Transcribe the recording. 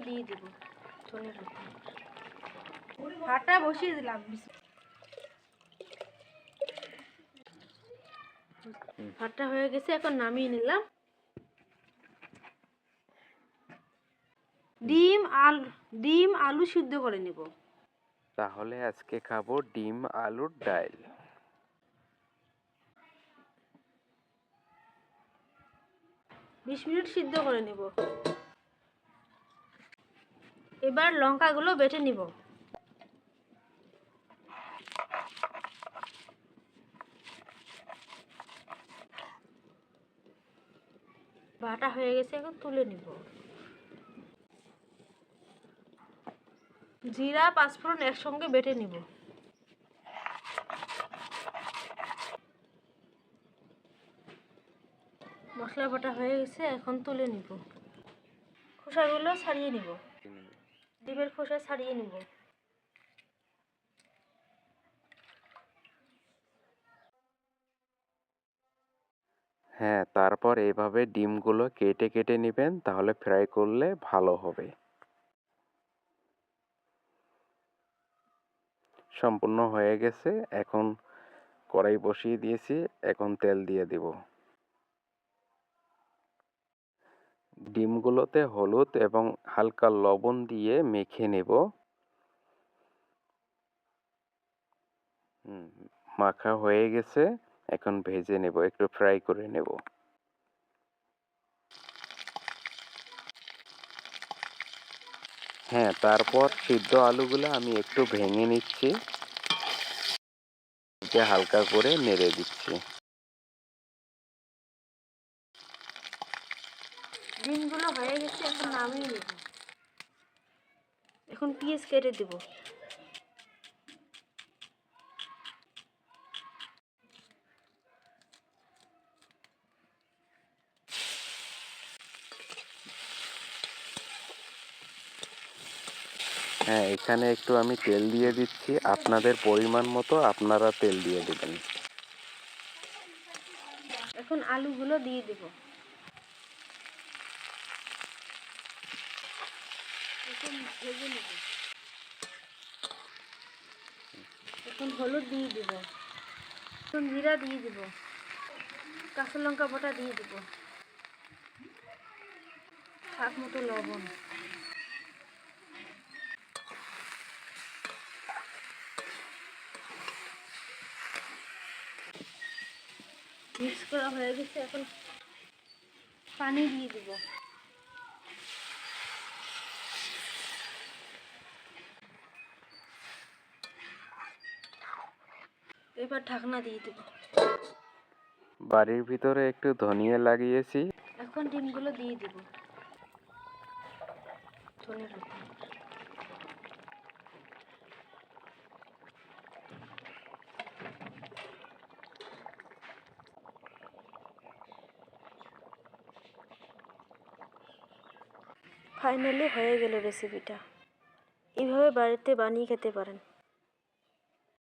দিয়ে দিব ধনে পাতা। ভাতটা বসিয়ে দিলাম। ভাতটা হয়ে গেছে, এখন নামিয়ে নিলাম। ডিম আলু সিদ্ধ করে নিব। তাহলে আজকে খাবো ডিম আলুর ডাল। 20 মিনিট সিদ্ধ করে নিব। এবার লঙ্কাগুলো বেটে নিব। বাটা হয়ে গেছে, এখন তুলে নিব। জিরা পাঁচফোড়ন একসঙ্গে বেটে নিব। মশলা বাটা হয়ে গেছে, এখন তুলে নিব। খোসাগুলো ছাড়িয়ে নিব। ডিমের খোসা ছাড়িয়ে নিব। হ্যাঁ, তারপর এভাবে ডিমগুলো কেটে কেটে নেবেন, তাহলে ফ্রাই করলে ভালো হবে। সম্পূর্ণ হয়ে গেছে, এখন কড়াই বসিয়ে দিয়েছি, এখন তেল দিয়ে দিব। ডিমগুলোতে হলুদ এবং হালকা লবণ দিয়ে মেখে নেব। মাখা হয়ে গেছে, এখন ভেজে নেব, একটু ফ্রাই করে নেব। হ্যাঁ, তারপর সিদ্ধ আলুগুলো আমি একটু ভেঙে নিচ্ছি, হালকা করে নেড়ে দিচ্ছি। ডিমগুলো হয়ে গেছে, এখন নামিয়ে নেব। এখন পেঁয়াজ কেটে দেব। হ্যাঁ, এখানে একটু আমি তেল দিয়ে দিচ্ছি, আপনাদের পরিমাণ মতো আপনারা তেল দিয়ে দেবেন। এখন আলুগুলো দিয়ে দেব। এখন ভেজে নেব। এখন হলুদ দিয়ে দেব। এখন জিরা দিয়ে দেব। কাঁচা লঙ্কা বাটা দিয়ে দেব। স্বাদ মতো লবণ। মিক্স করা হয়ে গেছে, এখন পানি দিয়ে দেব। এবার ঢাকনা দিয়ে দেব। বাড়ির ভিতরে একটু ধনিয়া লাগিয়েছি। এখন ডিমগুলো দিয়ে দেব। ধনে পাতা। ফাইনালি হয়ে গেল রেসিপিটা। এইভাবে বাড়িতে বানিয়ে খেতে পারেন।